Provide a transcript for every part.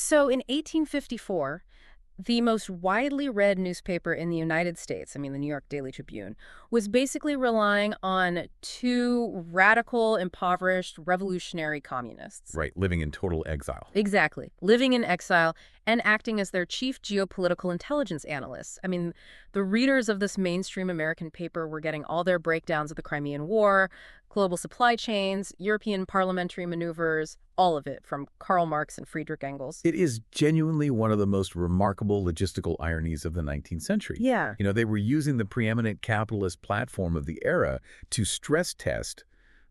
So in 1854, the most widely read newspaper in the United States, I mean, the New York Daily Tribune, was basically relying on two radical, impoverished, revolutionary communists. Right, living in total exile. Exactly. Living in exile and acting as their chief geopolitical intelligence analysts. I mean, the readers of this mainstream American paper were getting all their breakdowns of the Crimean War, global supply chains, European parliamentary maneuvers, all of it from Karl Marx and Friedrich Engels. It is genuinely one of the most remarkable logistical ironies of the 19th century. Yeah. They were using the preeminent capitalist platform of the era to stress test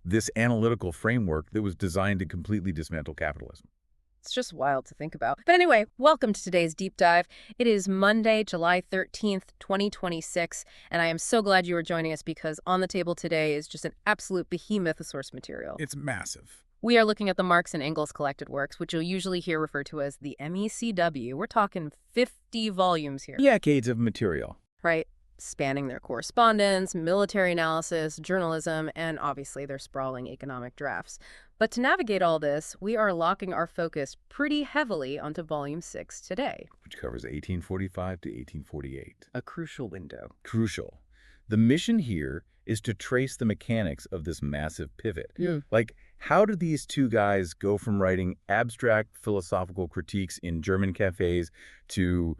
this analytical framework that was designed to completely dismantle capitalism. It's just wild to think about. But anyway, welcome to today's deep dive. It is Monday, July 13th, 2026, and I am so glad you are joining us because on the table today is just an absolute behemoth of source material. It's massive. We are looking at the Marx and Engels collected works, which you'll usually hear referred to as the MECW. We're talking 50 volumes here. Decades of material. Right? Spanning their correspondence, military analysis, journalism, and obviously their sprawling economic drafts. But to navigate all this, we are locking our focus pretty heavily onto Volume 6 today. Which covers 1845 to 1848. A crucial window. Crucial. The mission here is to trace the mechanics of this massive pivot. Like, how did these two guys go from writing abstract philosophical critiques in German cafes to,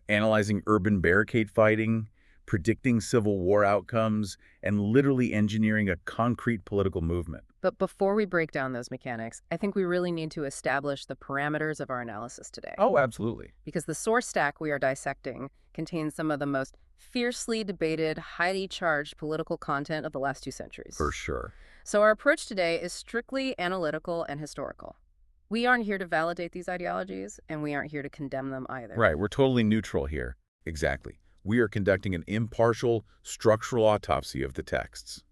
analyzing urban barricade fighting, predicting Civil War outcomes, and literally engineering a concrete political movement? But before we break down those mechanics, I think we really need to establish the parameters of our analysis today. Oh, absolutely. Because the source stack we are dissecting contains some of the most fiercely debated, highly charged political content of the last 2 centuries. For sure. So our approach today is strictly analytical and historical. We aren't here to validate these ideologies, and we aren't here to condemn them either. Right, we're totally neutral here. Exactly. We are conducting an impartial, structural autopsy of the texts.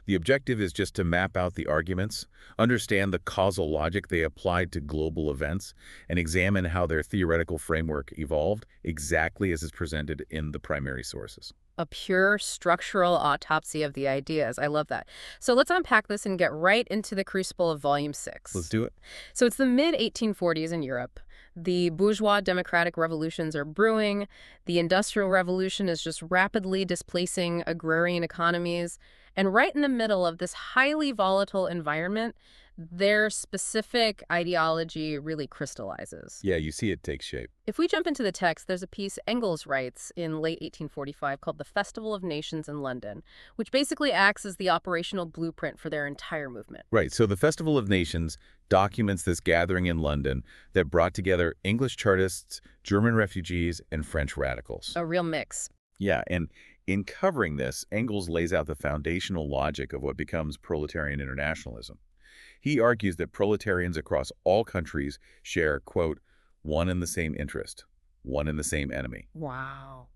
The objective is just to map out the arguments, understand the causal logic they applied to global events, and examine how their theoretical framework evolved exactly as is presented in the primary sources. A pure structural autopsy of the ideas. I love that. So let's unpack this and get right into the crucible of Volume 6. Let's do it. So it's the mid-1840s in Europe. The bourgeois democratic revolutions are brewing. The Industrial Revolution is just rapidly displacing agrarian economies. And right in the middle of this highly volatile environment, their specific ideology really crystallizes. Yeah, you see it take shape. If we jump into the text, there's a piece Engels writes in late 1845 called The Festival of Nations in London, which basically acts as the operational blueprint for their entire movement. Right, so the Festival of Nations documents this gathering in London that brought together English Chartists, German refugees, and French radicals. A real mix. Yeah, and in covering this, Engels lays out the foundational logic of what becomes proletarian internationalism. He argues that proletarians across all countries share, quote, one and the same interest, one and the same enemy. Wow.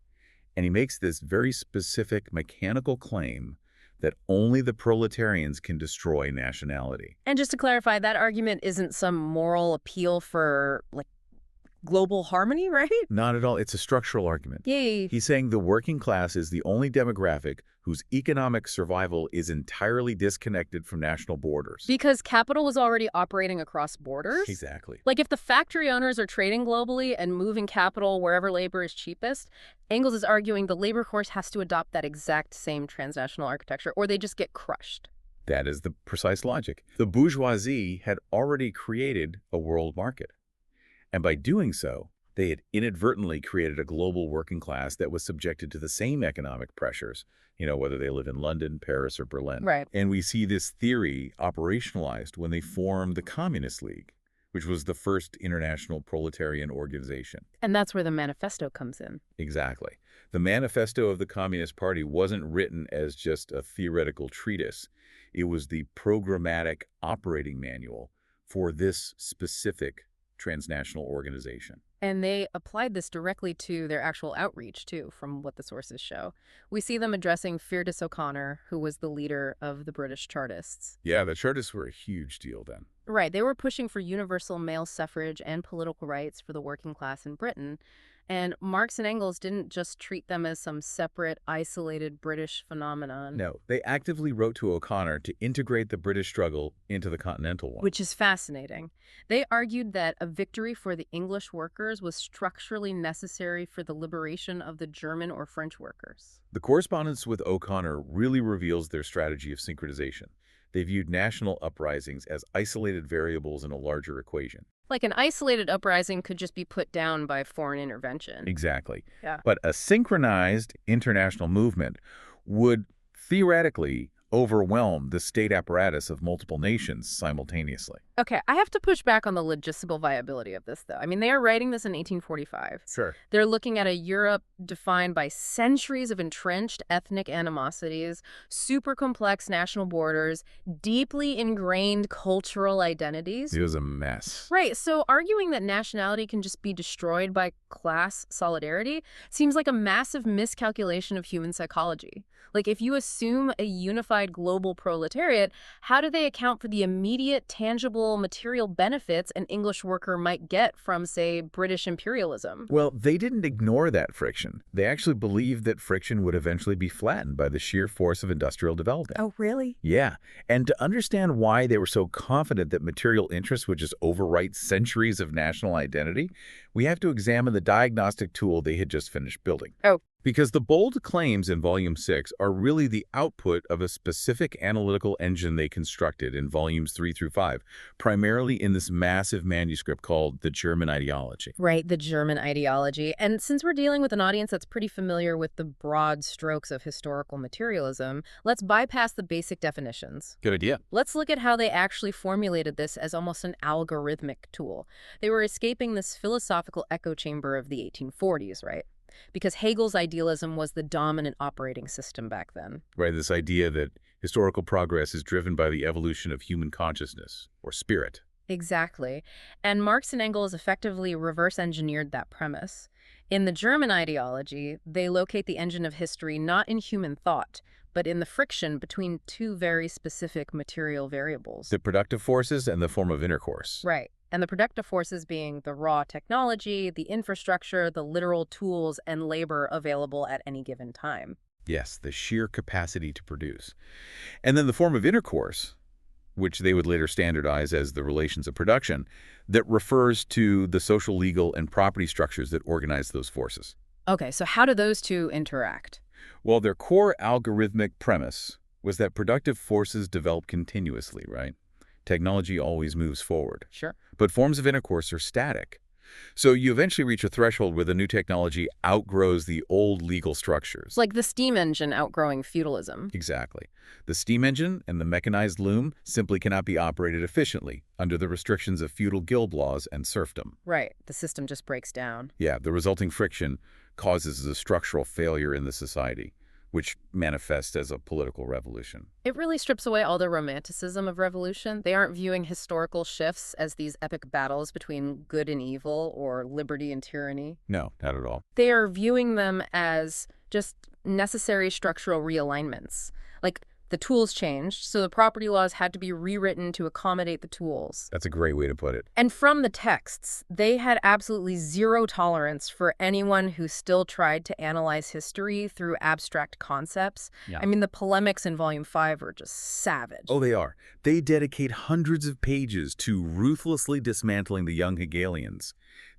And he makes this very specific mechanical claim that only the proletarians can destroy nationality. And just to clarify, that argument isn't some moral appeal for, global harmony, right? Not at all. It's a structural argument. Yay. He's saying the working class is the only demographic whose economic survival is entirely disconnected from national borders. Because capital was already operating across borders? Exactly. Like if the factory owners are trading globally and moving capital wherever labor is cheapest, Engels is arguing the labor force has to adopt that exact same transnational architecture or they just get crushed. That is the precise logic. The bourgeoisie had already created a world market. And by doing so, they had inadvertently created a global working class that was subjected to the same economic pressures, whether they live in London, Paris, or Berlin. Right. And we see this theory operationalized when they formed the Communist League, which was the first international proletarian organization. And that's where the manifesto comes in. Exactly. The manifesto of the Communist Party wasn't written as just a theoretical treatise. It was the programmatic operating manual for this specific transnational organization. And they applied this directly to their actual outreach, too, from what the sources show. We see them addressing Feargus O'Connor, who was the leader of the British Chartists. Yeah, the Chartists were a huge deal then. Right. They were pushing for universal male suffrage and political rights for the working class in Britain. And Marx and Engels didn't just treat them as some separate, isolated British phenomenon. No, they actively wrote to O'Connor to integrate the British struggle into the continental one. Which is fascinating. They argued that a victory for the English workers was structurally necessary for the liberation of the German or French workers. The correspondence with O'Connor really reveals their strategy of syncretization. They viewed national uprisings as isolated variables in a larger equation. Like an isolated uprising could just be put down by foreign intervention. Exactly. Yeah. But a synchronized international movement would theoretically overwhelm the state apparatus of multiple nations simultaneously. Okay, I have to push back on the logistical viability of this, though. I mean, they are writing this in 1845. Sure. They're looking at a Europe defined by centuries of entrenched ethnic animosities, super complex national borders, deeply ingrained cultural identities. It was a mess. Right, so arguing that nationality can just be destroyed by class solidarity seems like a massive miscalculation of human psychology. Like, if you assume a unified global proletariat, how do they account for the immediate, tangible, material benefits an English worker might get from, say, British imperialism? Well, they didn't ignore that friction. They actually believed that friction would eventually be flattened by the sheer force of industrial development. Oh, really? Yeah, and to understand why they were so confident that material interests would just overwrite centuries of national identity, we have to examine the diagnostic tool they had just finished building. Oh. Because the bold claims in Volume 6 are really the output of a specific analytical engine they constructed in Volumes 3 through 5, primarily in this massive manuscript called The German Ideology. Right, the German ideology. And since we're dealing with an audience that's pretty familiar with the broad strokes of historical materialism, let's bypass the basic definitions. Good idea. Let's look at how they actually formulated this as almost an algorithmic tool. They were escaping this philosophical echo chamber of the 1840s, right? Because Hegel's idealism was the dominant operating system back then. Right, this idea that historical progress is driven by the evolution of human consciousness, or spirit. Exactly. And Marx and Engels effectively reverse-engineered that premise. In the German ideology, they locate the engine of history not in human thought, but in the friction between two very specific material variables. The productive forces and the form of intercourse. Right. And the productive forces being the raw technology, the infrastructure, the literal tools and labor available at any given time. Yes, the sheer capacity to produce. And then the form of intercourse, which they would later standardize as the relations of production, that refers to the social, legal, and property structures that organize those forces. Okay, so how do those two interact? Well, their core algorithmic premise was that productive forces develop continuously, right? Technology always moves forward. Sure. But forms of intercourse are static. So you eventually reach a threshold where the new technology outgrows the old legal structures. Like the steam engine outgrowing feudalism. Exactly. The steam engine and the mechanized loom simply cannot be operated efficiently under the restrictions of feudal guild laws and serfdom. Right. The system just breaks down. Yeah, the resulting friction causes a structural failure in the society, which manifests as a political revolution. It really strips away all the romanticism of revolution. They aren't viewing historical shifts as these epic battles between good and evil or liberty and tyranny. No, not at all. They are viewing them as just necessary structural realignments. Like, the tools changed, so the property laws had to be rewritten to accommodate the tools. That's a great way to put it. And from the texts, they had absolutely zero tolerance for anyone who still tried to analyze history through abstract concepts. Yeah. I mean, the polemics in Volume 5 are just savage. Oh, they are. They dedicate hundreds of pages to ruthlessly dismantling the young Hegelians.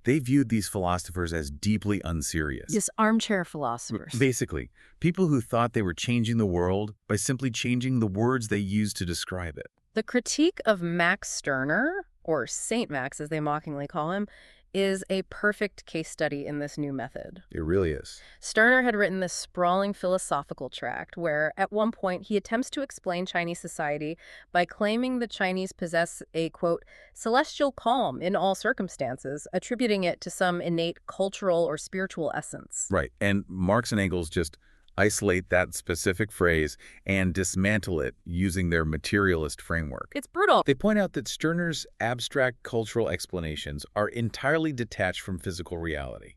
They viewed these philosophers as deeply unserious. Just armchair philosophers. Basically, people who thought they were changing the world by simply changing the words they used to describe it. The critique of Max Stirner, or Saint Max as they mockingly call him, is a perfect case study in this new method. It really is. Stirner had written this sprawling philosophical tract where, at one point, he attempts to explain Chinese society by claiming the Chinese possess a, quote, celestial calm in all circumstances, attributing it to some innate cultural or spiritual essence. Right, and Marx and Engels just isolate that specific phrase and dismantle it using their materialist framework. It's brutal. They point out that Stirner's abstract cultural explanations are entirely detached from physical reality.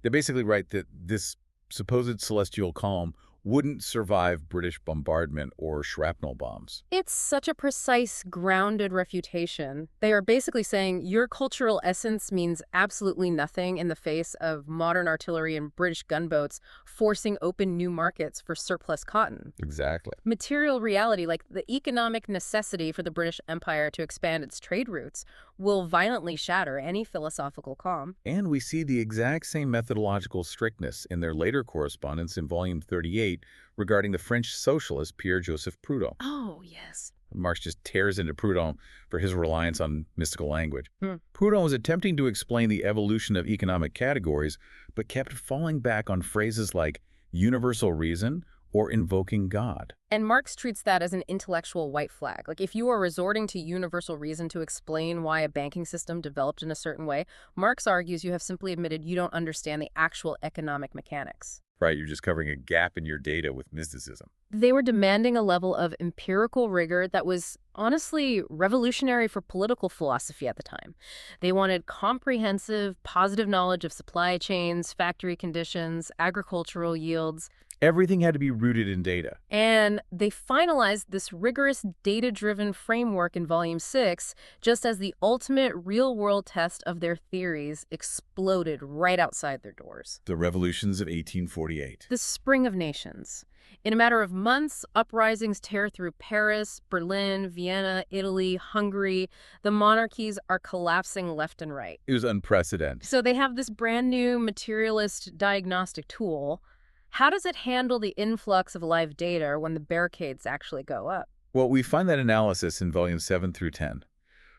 They basically write that this supposed celestial calm wouldn't survive British bombardment or shrapnel bombs. It's such a precise, grounded refutation. They are basically saying your cultural essence means absolutely nothing in the face of modern artillery and British gunboats forcing open new markets for surplus cotton. Exactly. Material reality, like the economic necessity for the British Empire to expand its trade routes, will violently shatter any philosophical calm. And we see the exact same methodological strictness in their later correspondence in Volume 38 regarding the French socialist Pierre-Joseph Proudhon. Oh, yes. Marx just tears into Proudhon for his reliance on mystical language. Hmm. Proudhon was attempting to explain the evolution of economic categories, but kept falling back on phrases like universal reason or invoking God. And Marx treats that as an intellectual white flag. Like, if you are resorting to universal reason to explain why a banking system developed in a certain way, Marx argues you have simply admitted you don't understand the actual economic mechanics. Right, you're just covering a gap in your data with mysticism. They were demanding a level of empirical rigor that was honestly revolutionary for political philosophy at the time. They wanted comprehensive, positive knowledge of supply chains, factory conditions, agricultural yields. Everything had to be rooted in data. And they finalized this rigorous data-driven framework in Volume 6 just as the ultimate real-world test of their theories exploded right outside their doors. The revolutions of 1848. The Spring of Nations. In a matter of months, uprisings tear through Paris, Berlin, Vienna, Italy, Hungary. The monarchies are collapsing left and right. It was unprecedented. So they have this brand new materialist diagnostic tool. How does it handle the influx of live data when the barricades actually go up? Well, we find that analysis in volumes 7 through 10.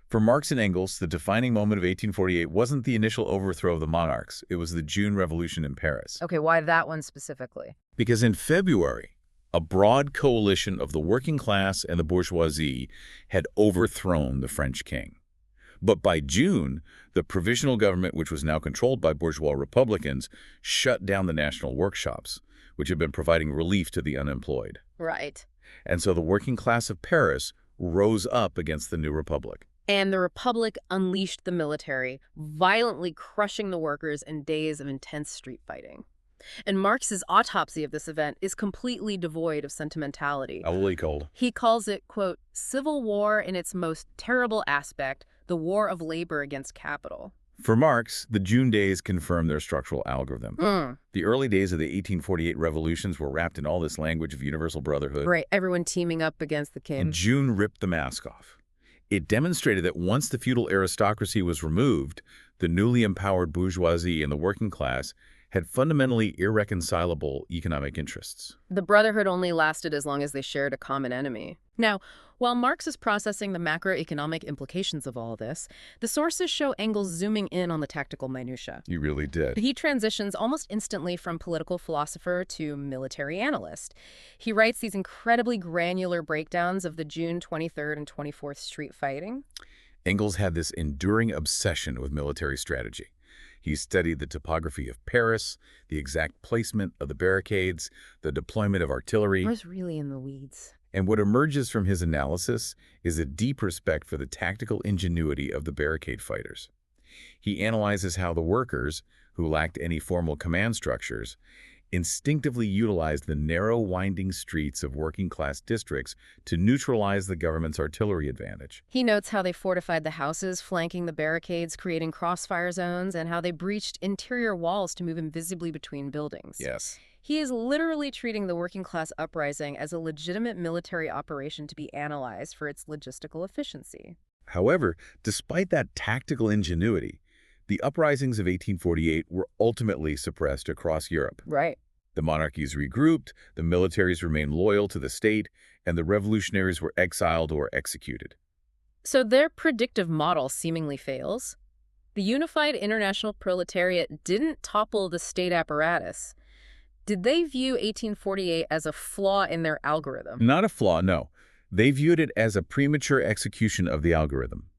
For Marx and Engels, the defining moment of 1848 wasn't the initial overthrow of the monarchs. It was the June Revolution in Paris. Okay, why that one specifically? Because in February, a broad coalition of the working class and the bourgeoisie had overthrown the French king. But by June, the provisional government, which was now controlled by bourgeois Republicans, shut down the national workshops, which had been providing relief to the unemployed. Right. And so the working class of Paris rose up against the new republic. And the Republic unleashed the military, violently crushing the workers in days of intense street fighting. And Marx's autopsy of this event is completely devoid of sentimentality. Holy cold. He calls it, quote, civil war in its most terrible aspect, the war of labor against capital. For Marx, the June days confirmed their structural algorithm. The early days of the 1848 revolutions were wrapped in all this language of universal brotherhood. Right, everyone teaming up against the king. And June ripped the mask off. It demonstrated that once the feudal aristocracy was removed, the newly empowered bourgeoisie and the working class had fundamentally irreconcilable economic interests. The brotherhood only lasted as long as they shared a common enemy. Now, while Marx is processing the macroeconomic implications of all this, the sources show Engels zooming in on the tactical minutiae. He really did. He transitions almost instantly from political philosopher to military analyst. He writes these incredibly granular breakdowns of the June 23rd and 24th street fighting. Engels had this enduring obsession with military strategy. He studied the topography of Paris, the exact placement of the barricades, the deployment of artillery. He was really in the weeds. And what emerges from his analysis is a deep respect for the tactical ingenuity of the barricade fighters. He analyzes how the workers, who lacked any formal command structures, instinctively utilized the narrow, winding streets of working-class districts to neutralize the government's artillery advantage. He notes how they fortified the houses flanking the barricades, creating crossfire zones, and how they breached interior walls to move invisibly between buildings. Yes. He is literally treating the working-class uprising as a legitimate military operation to be analyzed for its logistical efficiency. However, despite that tactical ingenuity, the uprisings of 1848 were ultimately suppressed across Europe. Right. The monarchies regrouped, the militaries remained loyal to the state, and the revolutionaries were exiled or executed. So their predictive model seemingly fails. The unified international proletariat didn't topple the state apparatus. Did they view 1848 as a flaw in their algorithm? Not a flaw, no. They viewed it as a premature execution of the algorithm,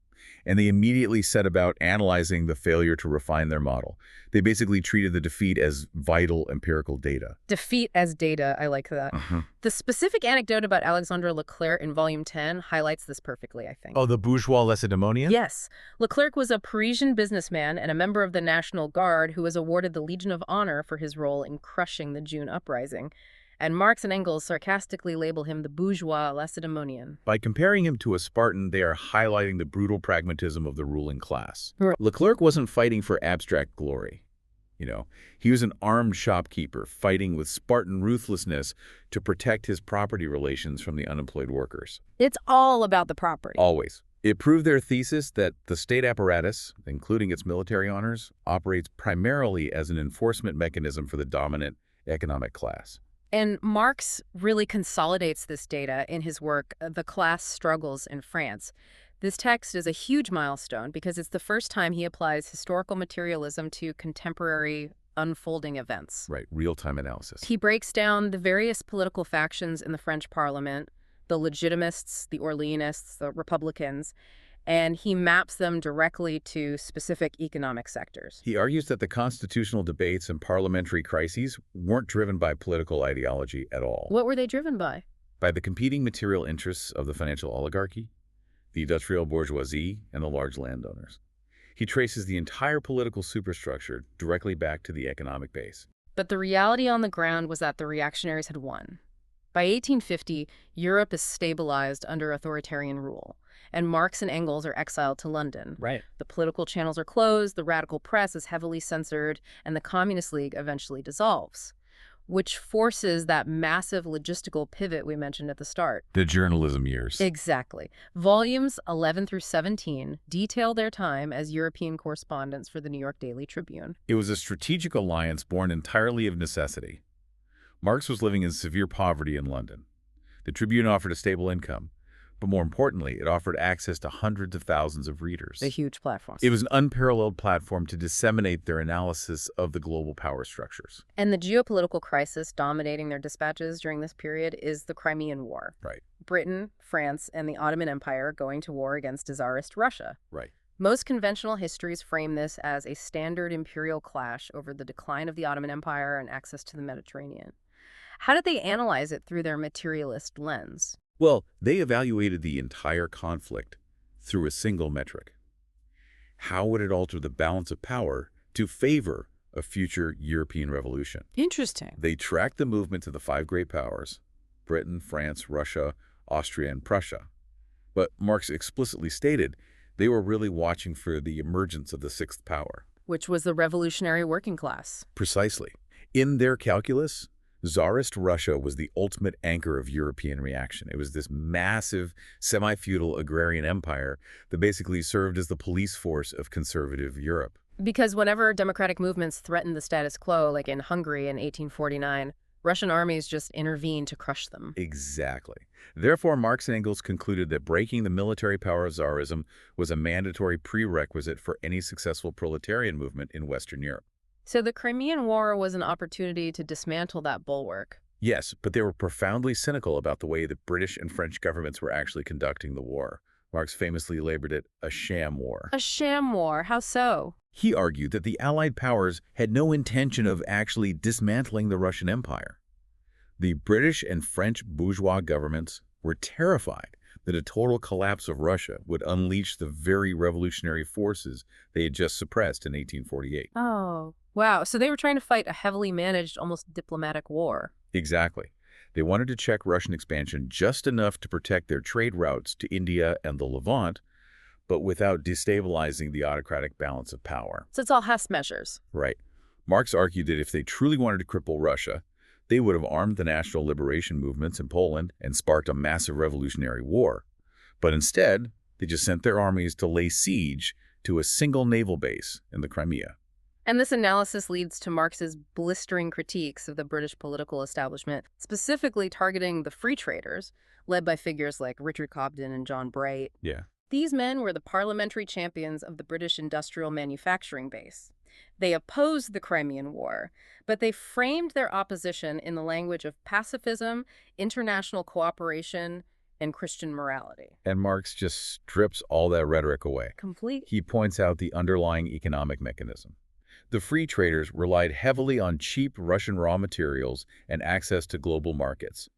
and they immediately set about analyzing the failure to refine their model. They basically treated the defeat as vital empirical data. Defeat as data, I like that. The specific anecdote about Alexandre Leclerc in Volume 10 highlights this perfectly, I think. Oh, the bourgeois Lacedaemonian? Yes. Leclerc was a Parisian businessman and a member of the National Guard who was awarded the Legion of Honor for his role in crushing the June uprising. And Marx and Engels sarcastically label him the bourgeois Lacedaemonian. By comparing him to a Spartan, they are highlighting the brutal pragmatism of the ruling class. Right. Leclerc wasn't fighting for abstract glory. He was an armed shopkeeper fighting with Spartan ruthlessness to protect his property relations from the unemployed workers. It's all about the property. Always. It proved their thesis that the state apparatus, including its military honors, operates primarily as an enforcement mechanism for the dominant economic class. And Marx really consolidates this data in his work, The Class Struggles in France. This text is a huge milestone because it's the first time he applies historical materialism to contemporary unfolding events. Right, real-time analysis. He breaks down the various political factions in the French Parliament, the Legitimists, the Orleanists, the Republicans, and he maps them directly to specific economic sectors. He argues that the constitutional debates and parliamentary crises weren't driven by political ideology at all. What were they driven by? By the competing material interests of the financial oligarchy, the industrial bourgeoisie, and the large landowners. He traces the entire political superstructure directly back to the economic base. But the reality on the ground was that the reactionaries had won. By 1850, Europe is stabilized under authoritarian rule, and Marx and Engels are exiled to London. Right. The political channels are closed, the radical press is heavily censored, and the Communist League eventually dissolves, which forces that massive logistical pivot we mentioned at the start. The journalism years. Exactly. Volumes 11 through 17 detail their time as European correspondents for the New York Daily Tribune. It was a strategic alliance born entirely of necessity. Marx was living in severe poverty in London. The Tribune offered a stable income, but more importantly, it offered access to hundreds of thousands of readers. A huge platform. It was an unparalleled platform to disseminate their analysis of the global power structures. And the geopolitical crisis dominating their dispatches during this period is the Crimean War. Right. Britain, France, and the Ottoman Empire going to war against Tsarist Russia. Right. Most conventional histories frame this as a standard imperial clash over the decline of the Ottoman Empire and access to the Mediterranean. How did they analyze it through their materialist lens? Well, they evaluated the entire conflict through a single metric. How would it alter the balance of power to favor a future European revolution? Interesting. They tracked the movement of the five great powers, Britain, France, Russia, Austria, and Prussia. But Marx explicitly stated they were really watching for the emergence of the sixth power. Which was the revolutionary working class. Precisely. In their calculus, Tsarist Russia was the ultimate anchor of European reaction. It was this massive, semi-feudal agrarian empire that basically served as the police force of conservative Europe. Because whenever democratic movements threatened the status quo, like in Hungary in 1849, Russian armies just intervened to crush them. Exactly. Therefore, Marx and Engels concluded that breaking the military power of Tsarism was a mandatory prerequisite for any successful proletarian movement in Western Europe. So the Crimean War was an opportunity to dismantle that bulwark. Yes, but they were profoundly cynical about the way the British and French governments were actually conducting the war. Marx famously labeled it a sham war. A sham war? How so? He argued that the Allied powers had no intention of actually dismantling the Russian Empire. The British and French bourgeois governments were terrified that a total collapse of Russia would unleash the very revolutionary forces they had just suppressed in 1848. Oh, wow. So they were trying to fight a heavily managed, almost diplomatic war. Exactly. They wanted to check Russian expansion just enough to protect their trade routes to India and the Levant, but without destabilizing the autocratic balance of power. So it's all Hess measures. Right. Marx argued that if they truly wanted to cripple Russia, they would have armed the national liberation movements in Poland and sparked a massive revolutionary war. But instead, they just sent their armies to lay siege to a single naval base in the Crimea. And this analysis leads to Marx's blistering critiques of the British political establishment, specifically targeting the free traders, led by figures like Richard Cobden and John Bright. Yeah. These men were the parliamentary champions of the British industrial manufacturing base. They opposed the Crimean War, but they framed their opposition in the language of pacifism, international cooperation, and Christian morality. And Marx just strips all that rhetoric away. Complete. He points out the underlying economic mechanism. The free traders relied heavily on cheap Russian raw materials and access to global markets.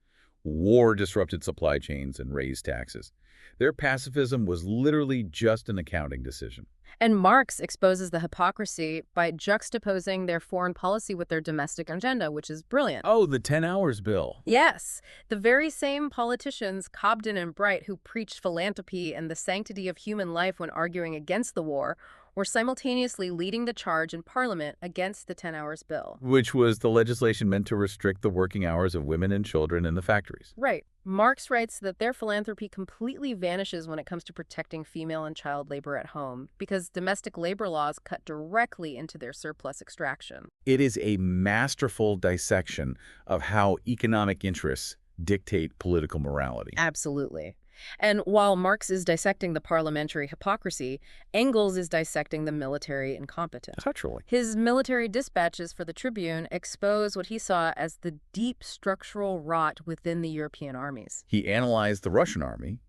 War disrupted supply chains and raised taxes. Their pacifism was literally just an accounting decision. And Marx exposes the hypocrisy by juxtaposing their foreign policy with their domestic agenda, which is brilliant. Oh, the 10 Hours Bill. Yes, the very same politicians, Cobden and Bright, who preached philanthropy and the sanctity of human life when arguing against the war, were simultaneously leading the charge in Parliament against the 10 Hours Bill. Which was the legislation meant to restrict the working hours of women and children in the factories. Right. Marx writes that their philanthropy completely vanishes when it comes to protecting female and child labor at home, because domestic labor laws cut directly into their surplus extraction. It is a masterful dissection of how economic interests dictate political morality. Absolutely. And while Marx is dissecting the parliamentary hypocrisy, Engels is dissecting the military incompetence. Culturally. His military dispatches for the Tribune expose what he saw as the deep structural rot within the European armies. He analyzed the Russian army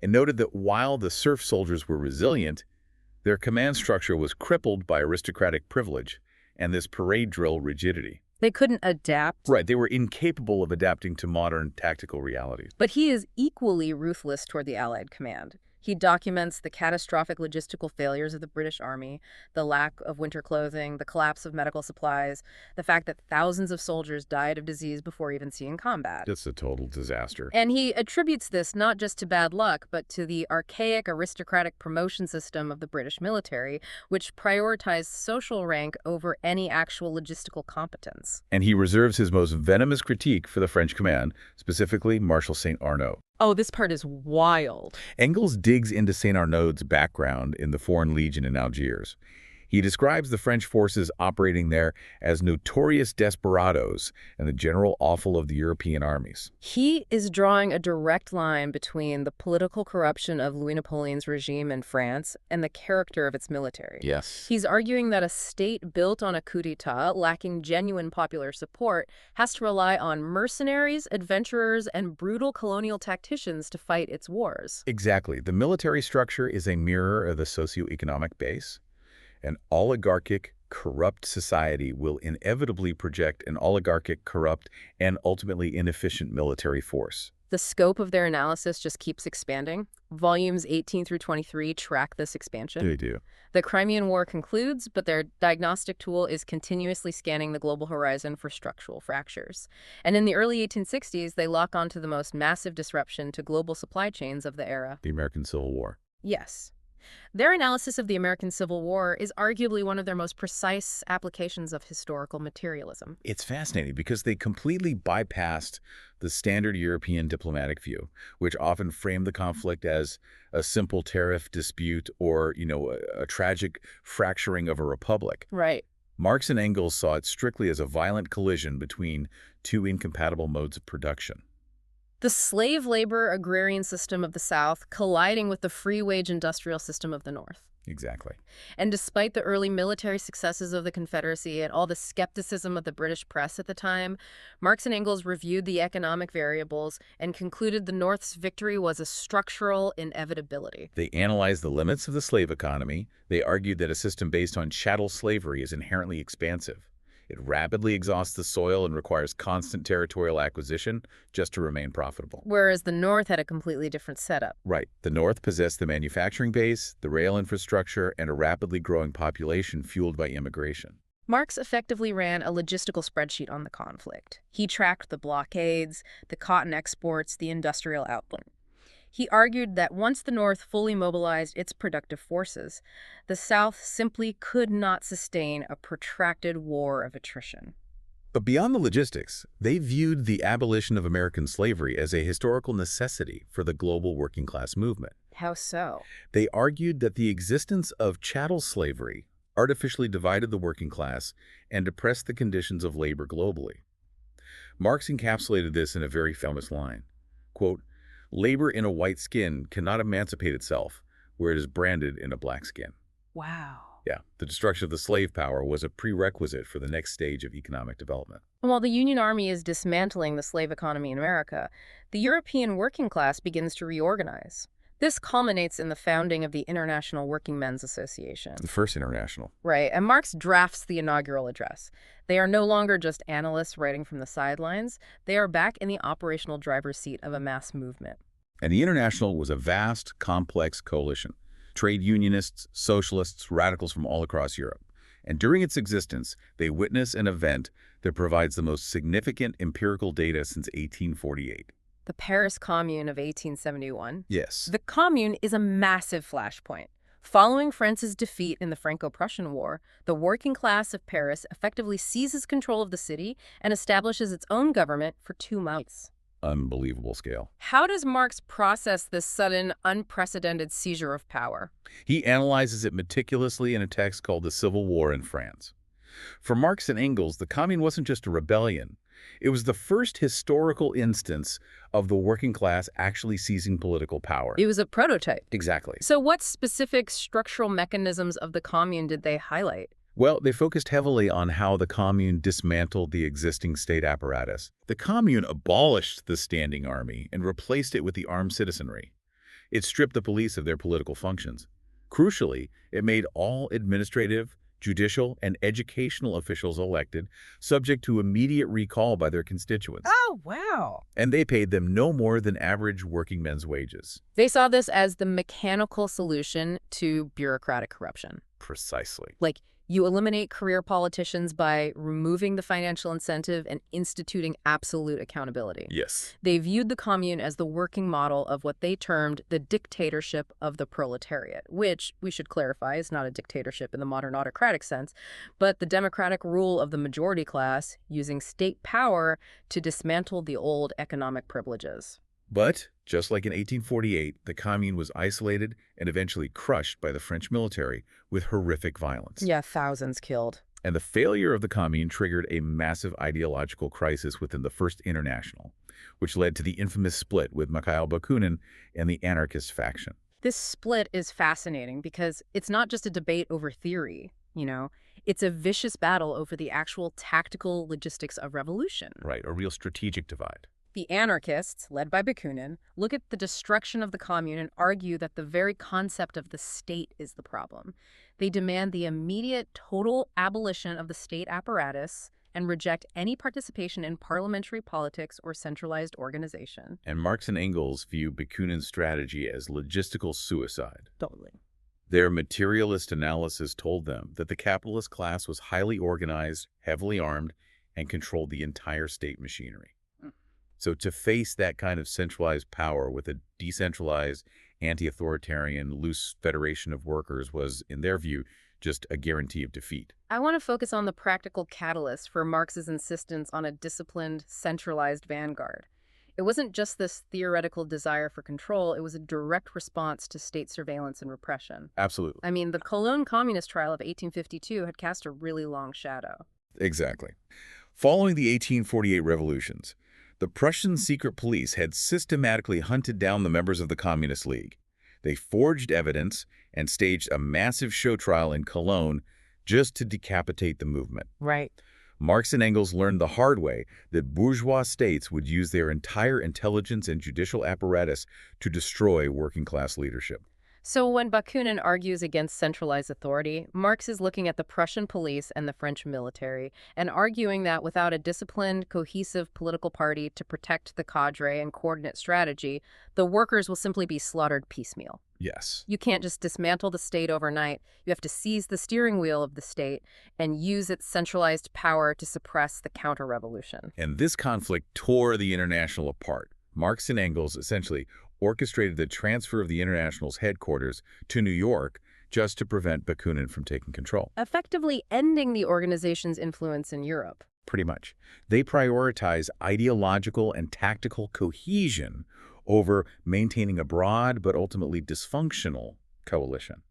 and noted that while the serf soldiers were resilient, their command structure was crippled by aristocratic privilege and this parade drill rigidity. They couldn't adapt. Right, they were incapable of adapting to modern tactical realities. But he is equally ruthless toward the Allied command. He documents the catastrophic logistical failures of the British Army, the lack of winter clothing, the collapse of medical supplies, the fact that thousands of soldiers died of disease before even seeing combat. It's a total disaster. And he attributes this not just to bad luck, but to the archaic aristocratic promotion system of the British military, which prioritized social rank over any actual logistical competence. And he reserves his most venomous critique for the French command, specifically Marshal St. Arnaud. Oh, this part is wild. Engels digs into St. Arnaud's background in the Foreign Legion in Algiers. He describes the French forces operating there as notorious desperados and the general offal of the European armies. He is drawing a direct line between the political corruption of Louis Napoleon's regime in France and the character of its military. Yes. He's arguing that a state built on a coup d'etat, lacking genuine popular support, has to rely on mercenaries, adventurers, and brutal colonial tacticians to fight its wars. Exactly. The military structure is a mirror of the socioeconomic base. An oligarchic, corrupt society will inevitably project an oligarchic, corrupt, and ultimately inefficient military force. The scope of their analysis just keeps expanding. Volumes 18 through 23 track this expansion. They do. The Crimean War concludes, but their diagnostic tool is continuously scanning the global horizon for structural fractures. And in the early 1860s, they lock onto the most massive disruption to global supply chains of the era. The American Civil War. Yes. Their analysis of the American Civil War is arguably one of their most precise applications of historical materialism. It's fascinating because they completely bypassed the standard European diplomatic view, which often framed the conflict as a simple tariff dispute or, a tragic fracturing of a republic. Right. Marx and Engels saw it strictly as a violent collision between two incompatible modes of production. The slave labor agrarian system of the South colliding with the free wage industrial system of the North. Exactly. And despite the early military successes of the Confederacy and all the skepticism of the British press at the time, Marx and Engels reviewed the economic variables and concluded the North's victory was a structural inevitability. They analyzed the limits of the slave economy. They argued that a system based on chattel slavery is inherently expansive. It rapidly exhausts the soil and requires constant territorial acquisition just to remain profitable. Whereas the North had a completely different setup. Right. The North possessed the manufacturing base, the rail infrastructure, and a rapidly growing population fueled by immigration. Marx effectively ran a logistical spreadsheet on the conflict. He tracked the blockades, the cotton exports, the industrial output. He argued that once the North fully mobilized its productive forces, the South simply could not sustain a protracted war of attrition. But beyond the logistics, they viewed the abolition of American slavery as a historical necessity for the global working class movement. How so? They argued that the existence of chattel slavery artificially divided the working class and depressed the conditions of labor globally. Marx encapsulated this in a very famous line, quote, "Labor in a white skin cannot emancipate itself where it is branded in a black skin." Wow. Yeah, the destruction of the slave power was a prerequisite for the next stage of economic development. While the Union Army is dismantling the slave economy in America, the European working class begins to reorganize. This culminates in the founding of the International Working Men's Association. The first international. Right, and Marx drafts the inaugural address. They are no longer just analysts writing from the sidelines. They are back in the operational driver's seat of a mass movement. And the International was a vast, complex coalition. Trade unionists, socialists, radicals from all across Europe. And during its existence, they witness an event that provides the most significant empirical data since 1848. The Paris Commune of 1871. Yes. The Commune is a massive flashpoint. Following France's defeat in the Franco-Prussian War, the working class of Paris effectively seizes control of the city and establishes its own government for 2 months. Unbelievable scale. How does Marx process this sudden, unprecedented seizure of power? He analyzes it meticulously in a text called The Civil War in France. For Marx and Engels, the Commune wasn't just a rebellion. It was the first historical instance of the working class actually seizing political power. It was a prototype. Exactly. So what specific structural mechanisms of the Commune did they highlight? Well, they focused heavily on how the Commune dismantled the existing state apparatus. The Commune abolished the standing army and replaced it with the armed citizenry. It stripped the police of their political functions. Crucially, it made all administrative, judicial, and educational officials elected, subject to immediate recall by their constituents. Oh, wow. And they paid them no more than average working men's wages. They saw this as the mechanical solution to bureaucratic corruption. Precisely. Like, you eliminate career politicians by removing the financial incentive and instituting absolute accountability. Yes. They viewed the Commune as the working model of what they termed the dictatorship of the proletariat, which, we should clarify, is not a dictatorship in the modern autocratic sense, but the democratic rule of the majority class using state power to dismantle the old economic privileges. But, just like in 1848, the Commune was isolated and eventually crushed by the French military with horrific violence. Yeah, thousands killed. And the failure of the Commune triggered a massive ideological crisis within the First International, which led to the infamous split with Mikhail Bakunin and the anarchist faction. This split is fascinating because it's not just a debate over theory, it's a vicious battle over the actual tactical logistics of revolution. Right, a real strategic divide. The anarchists, led by Bakunin, look at the destruction of the Commune and argue that the very concept of the state is the problem. They demand the immediate total abolition of the state apparatus and reject any participation in parliamentary politics or centralized organization. And Marx and Engels view Bakunin's strategy as logistical suicide. Totally. Their materialist analysis told them that the capitalist class was highly organized, heavily armed, and controlled the entire state machinery. So to face that kind of centralized power with a decentralized, anti-authoritarian, loose federation of workers was, in their view, just a guarantee of defeat. I want to focus on the practical catalyst for Marx's insistence on a disciplined, centralized vanguard. It wasn't just this theoretical desire for control, it was a direct response to state surveillance and repression. Absolutely. I mean, the Cologne Communist trial of 1852 had cast a really long shadow. Exactly. Following the 1848 revolutions, the Prussian secret police had systematically hunted down the members of the Communist League. They forged evidence and staged a massive show trial in Cologne just to decapitate the movement. Right. Marx and Engels learned the hard way that bourgeois states would use their entire intelligence and judicial apparatus to destroy working-class leadership. So when Bakunin argues against centralized authority, Marx is looking at the Prussian police and the French military and arguing that without a disciplined, cohesive political party to protect the cadre and coordinate strategy, the workers will simply be slaughtered piecemeal. Yes. You can't just dismantle the state overnight. You have to seize the steering wheel of the state and use its centralized power to suppress the counter-revolution. And this conflict tore the International apart. Marx and Engels essentially orchestrated the transfer of the International's headquarters to New York just to prevent Bakunin from taking control. Effectively ending the organization's influence in Europe. Pretty much. They prioritize ideological and tactical cohesion over maintaining a broad but ultimately dysfunctional coalition.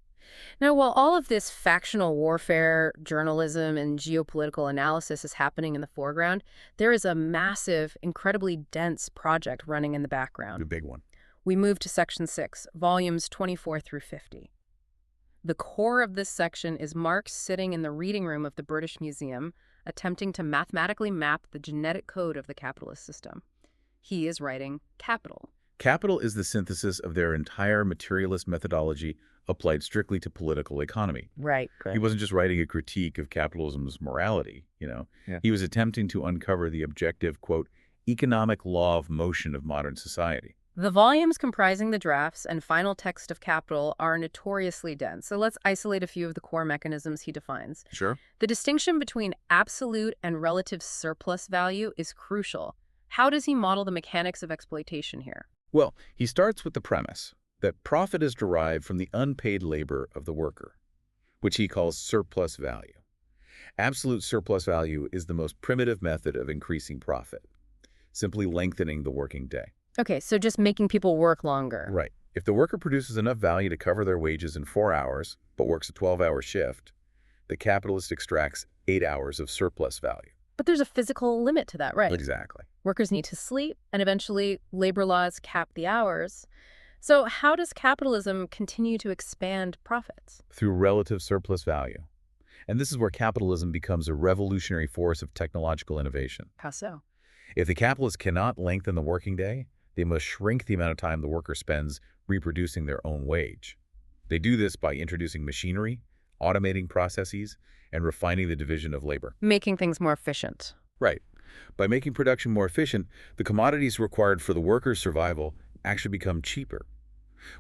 Now, while all of this factional warfare, journalism, and geopolitical analysis is happening in the foreground, there is a massive, incredibly dense project running in the background. The big one. We move to Section 6, volumes 24 through 50. The core of this section is Marx sitting in the reading room of the British Museum, attempting to mathematically map the genetic code of the capitalist system. He is writing Capital. Capital is the synthesis of their entire materialist methodology applied strictly to political economy. Right. He wasn't just writing a critique of capitalism's morality, He was attempting to uncover the objective, quote, economic law of motion of modern society. The volumes comprising the drafts and final text of Capital are notoriously dense, so let's isolate a few of the core mechanisms he defines. Sure. The distinction between absolute and relative surplus value is crucial. How does he model the mechanics of exploitation here? Well, he starts with the premise that profit is derived from the unpaid labor of the worker, which he calls surplus value. Absolute surplus value is the most primitive method of increasing profit, simply lengthening the working day. Okay, so just making people work longer. Right. If the worker produces enough value to cover their wages in 4 hours, but works a 12-hour shift, the capitalist extracts 8 hours of surplus value. But there's a physical limit to that, right? Exactly. Workers need to sleep, and eventually labor laws cap the hours. So how does capitalism continue to expand profits? Through relative surplus value. And this is where capitalism becomes a revolutionary force of technological innovation. How so? If the capitalists cannot lengthen the working day, they must shrink the amount of time the worker spends reproducing their own wage. They do this by introducing machinery, automating processes, and refining the division of labor. Making things more efficient. Right. By making production more efficient, the commodities required for the worker's survival actually become cheaper,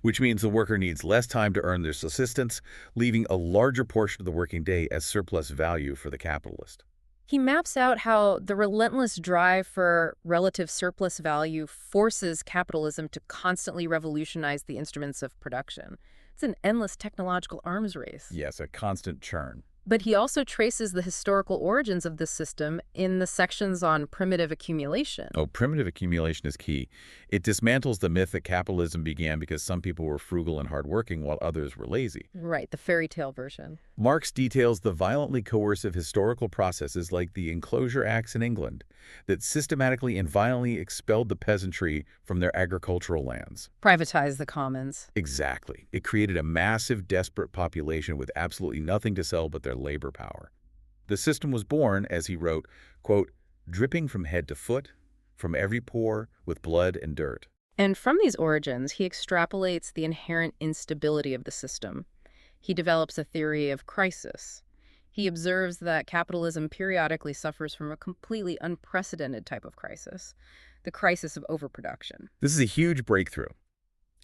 which means the worker needs less time to earn their subsistence, leaving a larger portion of the working day as surplus value for the capitalist. He maps out how the relentless drive for relative surplus value forces capitalism to constantly revolutionize the instruments of production. It's an endless technological arms race. Yes, a constant churn. But he also traces the historical origins of this system in the sections on primitive accumulation. Oh, primitive accumulation is key. It dismantles the myth that capitalism began because some people were frugal and hardworking while others were lazy. Right, the fairy tale version. Marx details the violently coercive historical processes like the Enclosure Acts in England that systematically and violently expelled the peasantry from their agricultural lands. Privatize the commons. Exactly. It created a massive, desperate population with absolutely nothing to sell but their labor power. The system was born, as he wrote, quote, dripping from head to foot, from every pore, with blood and dirt. And from these origins, he extrapolates the inherent instability of the system. He develops a theory of crisis. He observes that capitalism periodically suffers from a completely unprecedented type of crisis, the crisis of overproduction. This is a huge breakthrough.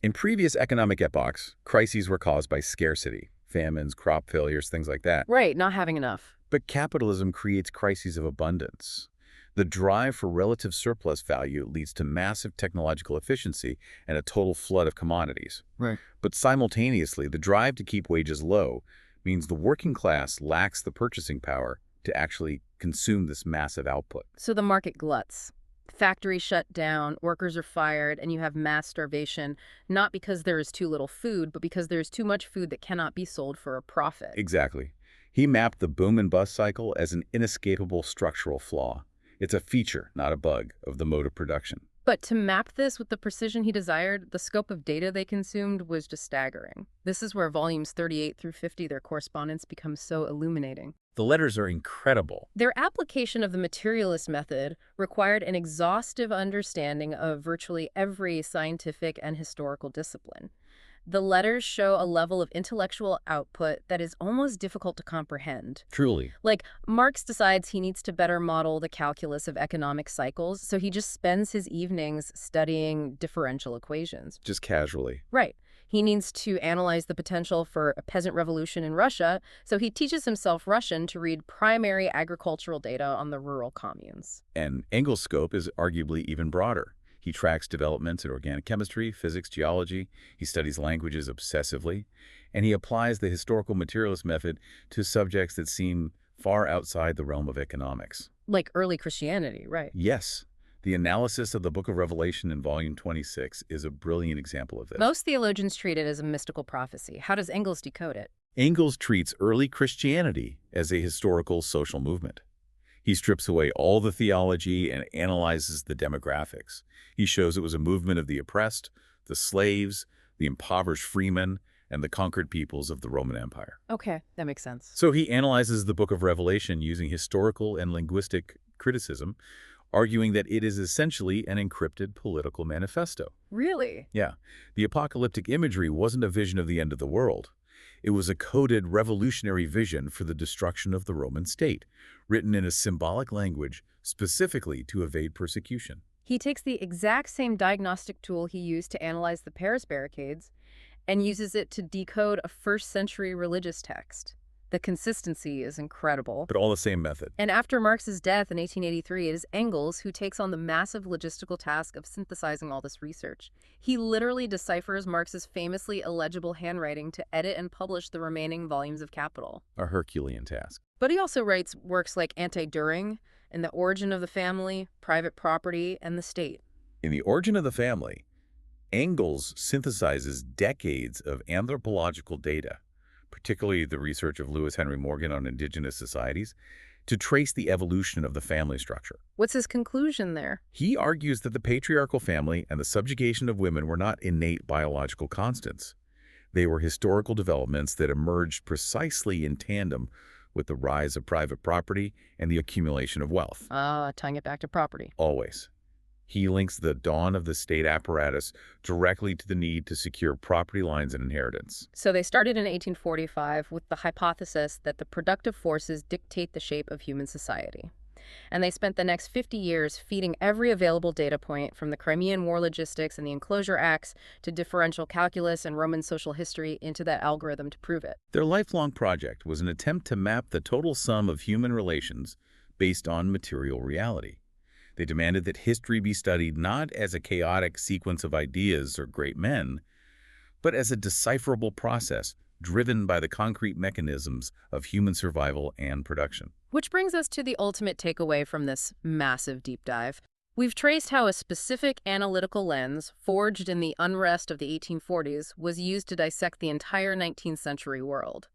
In previous economic epochs, crises were caused by scarcity, famines, crop failures, things like that. Right, not having enough. But capitalism creates crises of abundance. The drive for relative surplus value leads to massive technological efficiency and a total flood of commodities. Right. But simultaneously, the drive to keep wages low means the working class lacks the purchasing power to actually consume this massive output. So the market gluts. Factories shut down, workers are fired, and you have mass starvation, not because there is too little food, but because there is too much food that cannot be sold for a profit. Exactly. He mapped the boom and bust cycle as an inescapable structural flaw. It's a feature, not a bug, of the mode of production. But to map this with the precision he desired, the scope of data they consumed was just staggering. This is where volumes 38 through 50, their correspondence, becomes so illuminating. The letters are incredible. Their application of the materialist method required an exhaustive understanding of virtually every scientific and historical discipline. The letters show a level of intellectual output that is almost difficult to comprehend. Truly. Like, Marx decides he needs to better model the calculus of economic cycles, so he just spends his evenings studying differential equations. Just casually. Right. He needs to analyze the potential for a peasant revolution in Russia, so he teaches himself Russian to read primary agricultural data on the rural communes. And Engels' scope is arguably even broader. He tracks developments in organic chemistry, physics, geology. He studies languages obsessively. And he applies the historical materialist method to subjects that seem far outside the realm of economics. Like early Christianity, right? Yes. The analysis of the Book of Revelation in Volume 26 is a brilliant example of this. Most theologians treat it as a mystical prophecy. How does Engels decode it? Engels treats early Christianity as a historical social movement. He strips away all the theology and analyzes the demographics. He shows it was a movement of the oppressed, the slaves, the impoverished freemen, and the conquered peoples of the Roman Empire. Okay, that makes sense. So he analyzes the Book of Revelation using historical and linguistic criticism, arguing that it is essentially an encrypted political manifesto. Really? Yeah. The apocalyptic imagery wasn't a vision of the end of the world. It was a coded revolutionary vision for the destruction of the Roman state, written in a symbolic language specifically to evade persecution. He takes the exact same diagnostic tool he used to analyze the Paris barricades and uses it to decode a first-century religious text. The consistency is incredible. But all the same method. And after Marx's death in 1883, it is Engels who takes on the massive logistical task of synthesizing all this research. He literally deciphers Marx's famously illegible handwriting to edit and publish the remaining volumes of Capital. A Herculean task. But he also writes works like Anti-Düring and The Origin of the Family, Private Property, and the State. In The Origin of the Family, Engels synthesizes decades of anthropological data, particularly the research of Lewis Henry Morgan on indigenous societies, to trace the evolution of the family structure. What's his conclusion there? He argues that the patriarchal family and the subjugation of women were not innate biological constants. They were historical developments that emerged precisely in tandem with the rise of private property and the accumulation of wealth. Tying it back to property. Always. He links the dawn of the state apparatus directly to the need to secure property lines and inheritance. So they started in 1845 with the hypothesis that the productive forces dictate the shape of human society. And they spent the next 50 years feeding every available data point, from the Crimean War logistics and the Enclosure Acts to differential calculus and Roman social history, into that algorithm to prove it. Their lifelong project was an attempt to map the total sum of human relations based on material reality. They demanded that history be studied not as a chaotic sequence of ideas or great men, but as a decipherable process driven by the concrete mechanisms of human survival and production. Which brings us to the ultimate takeaway from this massive deep dive. We've traced how a specific analytical lens, forged in the unrest of the 1840s, was used to dissect the entire 19th century world.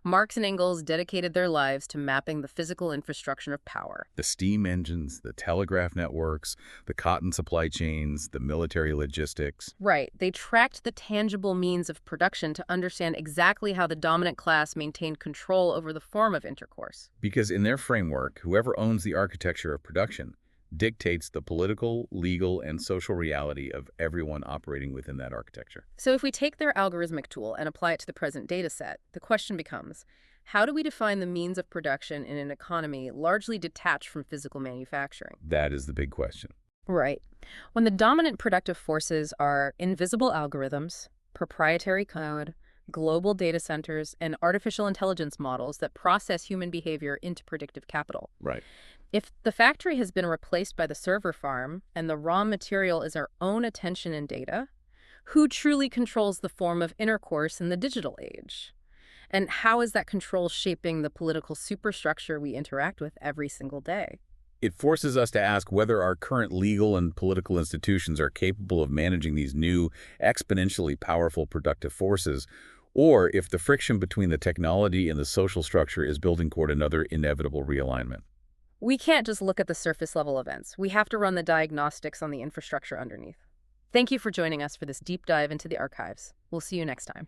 Marx and Engels dedicated their lives to mapping the physical infrastructure of power. The steam engines, the telegraph networks, the cotton supply chains, the military logistics. Right. They tracked the tangible means of production to understand exactly how the dominant class maintained control over the form of intercourse. Because in their framework, whoever owns the architecture of production dictates the political, legal, and social reality of everyone operating within that architecture. So if we take their algorithmic tool and apply it to the present data set, the question becomes, how do we define the means of production in an economy largely detached from physical manufacturing? That is the big question. Right. When the dominant productive forces are invisible algorithms, proprietary code, global data centers, and artificial intelligence models that process human behavior into predictive capital. Right. If the factory has been replaced by the server farm and the raw material is our own attention and data, who truly controls the form of intercourse in the digital age? And how is that control shaping the political superstructure we interact with every single day? It forces us to ask whether our current legal and political institutions are capable of managing these new, exponentially powerful productive forces, or if the friction between the technology and the social structure is building toward another inevitable realignment. We can't just look at the surface level events. We have to run the diagnostics on the infrastructure underneath. Thank you for joining us for this deep dive into the archives. We'll see you next time.